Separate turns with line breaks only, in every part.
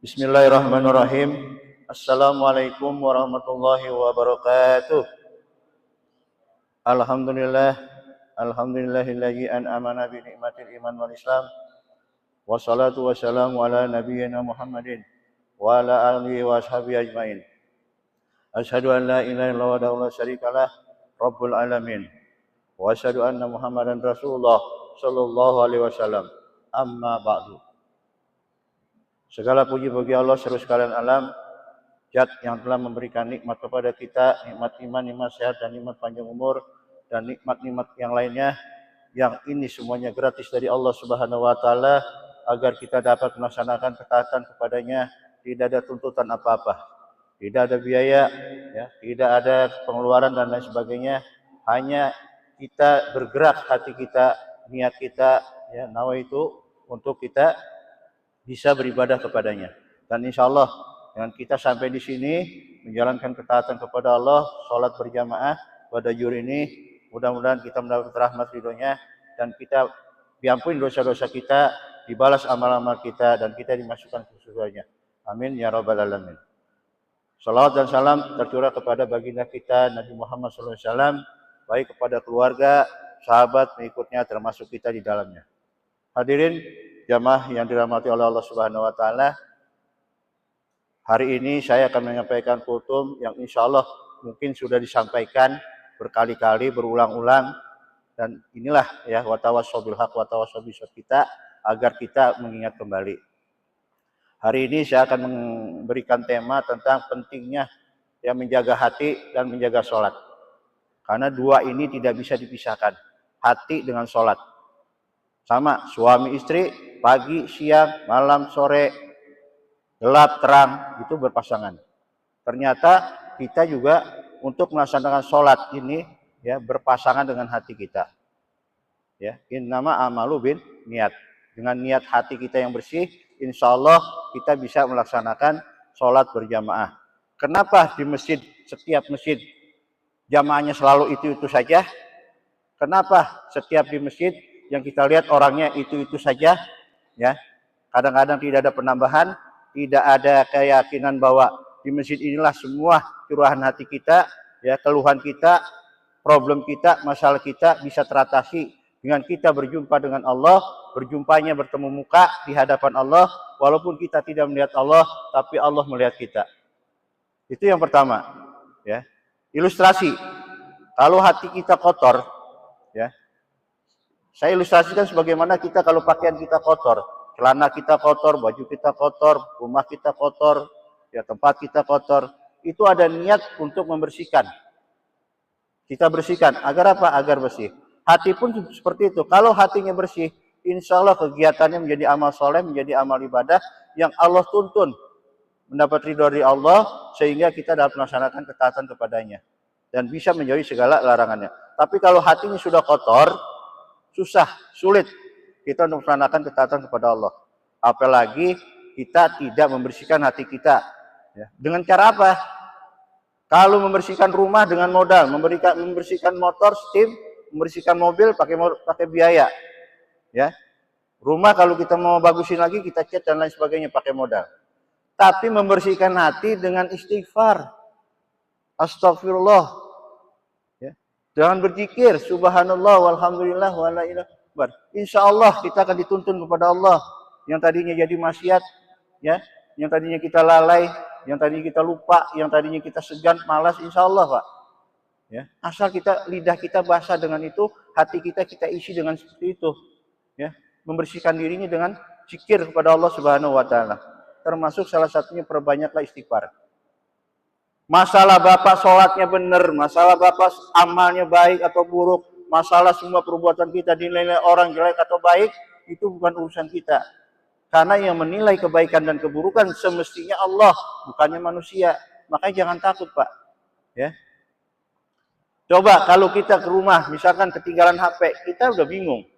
Bismillahirrahmanirrahim. Assalamualaikum warahmatullahi wabarakatuh. Alhamdulillahilladzi an'amana bi ni'matil iman wal islam. Wassalatu wassalamu ala nabiyyina Muhammadin wa ala alihi wa ashabihi ajmain. Asyhadu an la ilaha illallah wahdahu la syarikalah rabbul alamin. Wa asyhadu anna Muhammadan Rasulullah sallallahu alaihi wasallam. Amma ba'du. Segala puji bagi Allah seluruh sekalian alam, Zat yang telah memberikan nikmat kepada kita, nikmat iman, nikmat sehat, dan nikmat panjang umur, dan nikmat-nikmat yang lainnya, yang ini semuanya gratis dari Allah Subhanahu wa Ta'ala, agar kita dapat melaksanakan ketaatan kepadanya. Tidak ada tuntutan apa-apa, tidak ada biaya, ya, tidak ada pengeluaran dan lain sebagainya. Hanya kita bergerak, hati kita, niat kita, ya, nawa itu untuk kita bisa beribadah kepadanya. Dan insya Allah dengan kita sampai di sini menjalankan ketaatan kepada Allah, sholat berjamaah pada zuhur ini, mudah-mudahan kita mendapat rahmat ridhonya dan kita diampuni dosa-dosa kita, dibalas amal-amal kita, dan kita dimasukkan ke surganya. Amin ya rabbal alamin. Salawat dan salam tercurah kepada baginda kita Nabi Muhammad SAW, baik kepada keluarga, sahabat, pengikutnya, termasuk kita di dalamnya. Hadirin jamaah yang dirahmati oleh Allah Subhanahu wa Ta'ala, hari ini saya akan menyampaikan kultum yang insya Allah mungkin sudah disampaikan berkali-kali, berulang-ulang, dan inilah ya watawassaw bil haq watawassaw bis sabr kita, agar kita mengingat kembali. Hari ini saya akan memberikan tema tentang pentingnya ya menjaga hati dan menjaga sholat, karena dua ini tidak bisa dipisahkan, hati dengan sholat. Sama suami istri, pagi, siang, malam, sore, gelap, terang, itu berpasangan. Ternyata kita juga untuk melaksanakan sholat ini ya berpasangan dengan hati kita. Ya, innama amalu bin niat. Dengan niat hati kita yang bersih, insya Allah kita bisa melaksanakan sholat berjamaah. Kenapa di masjid, setiap masjid jamaahnya selalu itu saja? Kenapa setiap di masjid yang kita lihat orangnya itu saja, ya? Kadang-kadang tidak ada penambahan, tidak ada keyakinan bahwa di masjid inilah semua curahan hati kita, ya, keluhan kita, problem kita, masalah kita bisa teratasi dengan kita berjumpa dengan Allah, berjumpanya bertemu muka di hadapan Allah, walaupun kita tidak melihat Allah, tapi Allah melihat kita. Itu yang pertama, ya. Ilustrasi, kalau hati kita kotor, ya, saya ilustrasikan sebagaimana kita kalau pakaian kita kotor, celana kita kotor, baju kita kotor, rumah kita kotor, ya, tempat kita kotor, itu ada niat untuk membersihkan. Kita bersihkan, agar apa? Agar bersih. Hati pun seperti itu. Kalau hatinya bersih, insya Allah kegiatannya menjadi amal soleh, menjadi amal ibadah yang Allah tuntun, mendapat ridho dari Allah, sehingga kita dapat melaksanakan ketaatan kepadanya dan bisa menjauhi segala larangannya. Tapi kalau hatinya sudah kotor, susah, sulit kita untuk melaksanakan ketaatan kepada Allah. Apalagi kita tidak membersihkan hati kita. Ya. Dengan cara apa? Kalau membersihkan rumah dengan modal, membersihkan motor, steam, membersihkan mobil pakai biaya. Ya. Rumah kalau kita mau bagusin lagi, kita cat dan lain sebagainya pakai modal. Tapi membersihkan hati dengan istighfar. Astagfirullah. Jangan berzikir, subhanallah, walhamdulillah, wa la ilaha illallah. Insya Allah kita akan dituntun kepada Allah. Yang tadinya jadi maksiat, ya, yang tadinya kita lalai, yang tadinya kita lupa, yang tadinya kita segan, malas, insya Allah, Pak. Ya, asal kita lidah kita basah dengan itu, hati kita isi dengan seperti itu. Ya, membersihkan dirinya dengan zikir kepada Allah Subhanahu wa Ta'ala. Termasuk salah satunya perbanyaklah istighfar. Masalah bapak sholatnya benar, masalah bapak amalnya baik atau buruk, masalah semua perbuatan kita dinilai orang jelek atau baik, itu bukan urusan kita. Karena yang menilai kebaikan dan keburukan semestinya Allah, bukannya manusia. Makanya jangan takut, Pak. Ya. Coba kalau kita ke rumah, misalkan ketinggalan HP, kita udah bingung.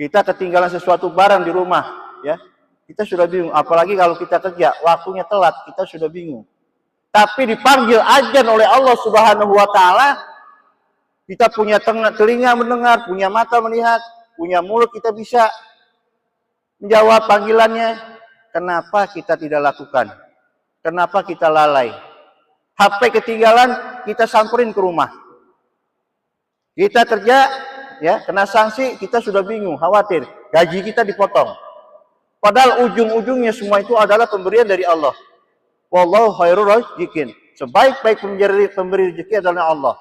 Kita ketinggalan sesuatu barang di rumah, ya, kita sudah bingung. Apalagi kalau kita kerja, waktunya telat, kita sudah bingung. Tapi dipanggil azan oleh Allah Subhanahu wa Ta'ala, kita punya telinga mendengar, punya mata melihat, punya mulut kita bisa menjawab panggilannya, kenapa kita tidak lakukan? Kenapa kita lalai? HP ketinggalan, kita samperin ke rumah. Kita kerja, ya, kena sanksi, kita sudah bingung, khawatir, gaji kita dipotong. Padahal ujung-ujungnya semua itu adalah pemberian dari Allah. Wallahu khairur raziqin. Sebaik-baik pemberi rezeki adalah Allah.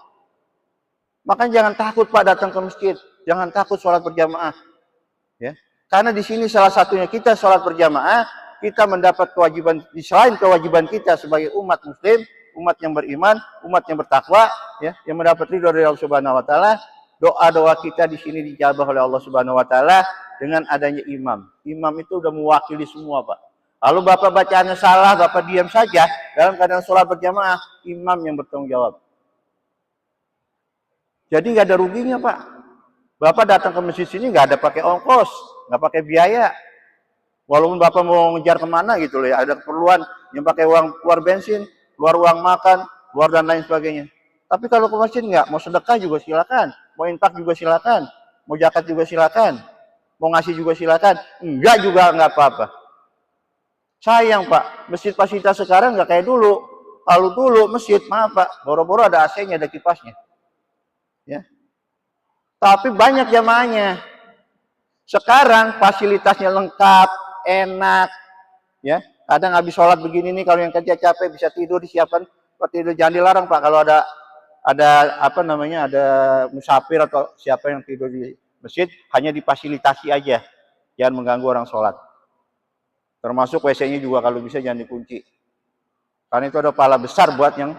Makanya jangan takut Pak datang ke masjid, jangan takut sholat berjamaah. Ya. Karena di sini salah satunya kita sholat berjamaah, kita mendapat kewajiban, selain kewajiban kita sebagai umat muslim, umat yang beriman, umat yang bertakwa, ya, yang mendapat ridho dari Allah Subhanahu wa taala, doa-doa kita di sini dijabah oleh Allah Subhanahu wa taala dengan adanya imam. Imam itu udah mewakili semua, Pak. Lalu Bapak bacaannya salah, Bapak diam saja dalam keadaan sholat berjamaah, imam yang bertanggung jawab. Jadi nggak ada ruginya, Pak. Bapak datang ke masjid sini nggak ada pakai ongkos, nggak pakai biaya. Walaupun Bapak mau ngejar kemana gitu loh ya, ada keperluan yang pakai uang keluar bensin, keluar uang makan, keluar dan lain sebagainya. Tapi kalau ke masjid nggak, mau sedekah juga silakan, mau infak juga silakan, mau zakat juga silakan, mau ngasih juga silakan, enggak juga nggak apa-apa. Sayang Pak, masjid fasilitas sekarang nggak kayak dulu. Kalau dulu masjid, maaf Pak, boro-boro ada AC-nya, ada kipasnya. Ya. Tapi banyak jamaahnya. Sekarang fasilitasnya lengkap, enak. Ya, kadang habis sholat begini nih, kalau yang kerja capek bisa tidur, disiapkan tidur. Jangan dilarang Pak, kalau ada apa namanya, ada musafir atau siapa yang tidur di masjid, hanya difasilitasi aja, jangan mengganggu orang sholat. Termasuk WC-nya juga kalau bisa jangan dikunci, karena itu ada pahala besar buat yang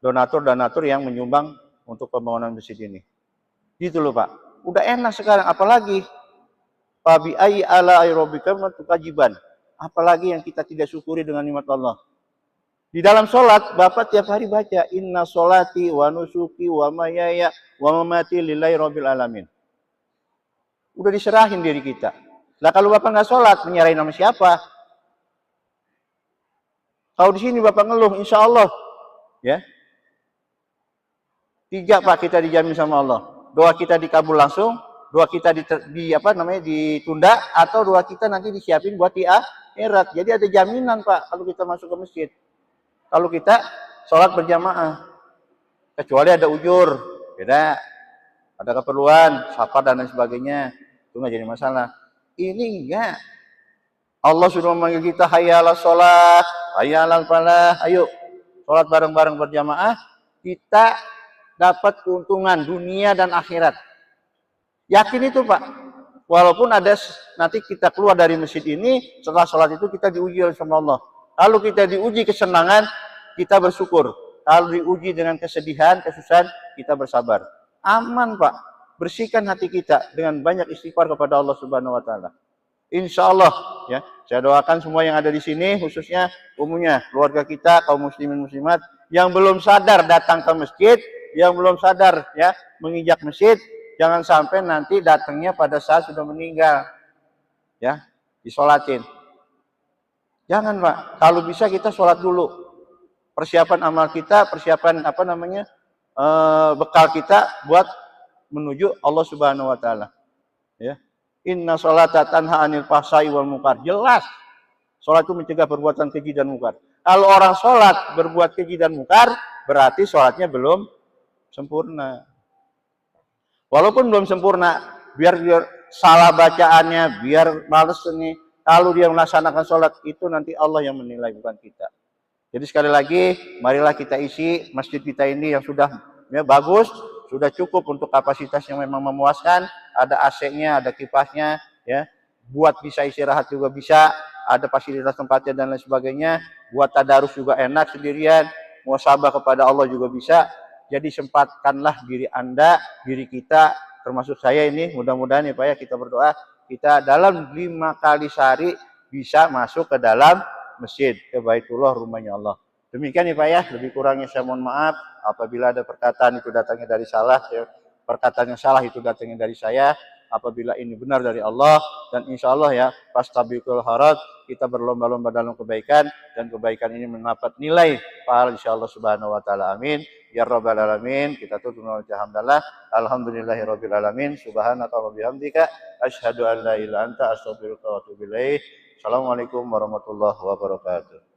donatur yang menyumbang untuk pembangunan masjid ini. Gitu loh Pak, udah enak sekarang, apalagi fabi ayyi ala aerobika tukajiban, apalagi yang kita tidak syukuri dengan nikmat Allah. Di dalam sholat, Bapak tiap hari baca, inna sholati wa nusuki wa mayaya wa mamati lillahi rabbil alamin. Udah diserahin diri kita. Lah kalau Bapak nggak sholat, menyerahin sama siapa? Kalau di sini Bapak ngeluh, insya Allah, ya, 3 Pak kita dijamin sama Allah. Doa kita dikabul langsung, doa kita ditunda, atau doa kita nanti disiapin buat di akhirat. Jadi ada jaminan Pak kalau kita masuk ke masjid. Kalau kita sholat berjamaah, kecuali ada ujur, beda, ada keperluan, safar dan lain sebagainya, itu nggak jadi masalah. Ini enggak. Allah sudah memanggil kita, hayya 'alas sholat, hayya 'alal falah, ayo sholat bareng-bareng berjamaah, kita dapat keuntungan dunia dan akhirat. Yakin itu Pak. Walaupun ada nanti kita keluar dari masjid ini, setelah sholat itu kita diuji oleh Allah. Kalau kita diuji kesenangan, kita bersyukur. Kalau diuji dengan kesedihan, kesusahan, kita bersabar. Aman Pak. Bersihkan hati kita dengan banyak istighfar kepada Allah Subhanahu wa taala. Insya Allah, ya, saya doakan semua yang ada di sini, khususnya umumnya keluarga kita, kaum muslimin muslimat yang belum sadar datang ke masjid, yang belum sadar ya menginjak masjid, jangan sampai nanti datangnya pada saat sudah meninggal, ya, disolatin. Jangan Pak, kalau bisa kita sholat dulu. Persiapan amal kita, persiapan bekal kita buat menuju Allah Subhanahu wa taala. Ya. Inna sholata tanha 'anil fahsya'i wal munkar. Jelas. Sholat itu mencegah perbuatan keji dan munkar. Kalau orang sholat berbuat keji dan munkar, berarti sholatnya belum sempurna. Walaupun belum sempurna, biar salah bacaannya, biar males ini, kalau dia melaksanakan sholat itu nanti Allah yang menilai, bukan kita. Jadi sekali lagi, marilah kita isi masjid kita ini yang sudah ya, bagus, sudah cukup untuk kapasitas yang memang memuaskan, ada AC-nya, ada kipasnya, ya, buat bisa istirahat juga bisa, ada fasilitas tempatnya dan lain sebagainya, buat tadarus juga enak sendirian, muhasabah kepada Allah juga bisa. Jadi sempatkanlah diri Anda, diri kita, termasuk saya ini, mudah-mudahan ya Pak ya, kita berdoa, kita dalam 5 kali sehari bisa masuk ke dalam masjid, ke Baitullah, rumahnya Allah. Demikian ya Pak ya, lebih kurangnya saya mohon maaf apabila ada perkataan itu datangnya dari salah, ya, perkataan yang salah itu datangnya dari saya, apabila ini benar dari Allah, dan insya Allah ya fastabiqul khairat, kita berlomba-lomba dalam kebaikan, dan kebaikan ini mendapat nilai pahala insya Allah subhanahu wa ta'ala. Amin ya rabbal alamin. Kita tutup dengan alhamdulillah, alhamdulillahirabbil alamin, subhanaka wa bihamdika asyhadu an la ilaha illa anta astaghfiruka wa atubu ilaik. Assalamualaikum warahmatullahi wabarakatuh.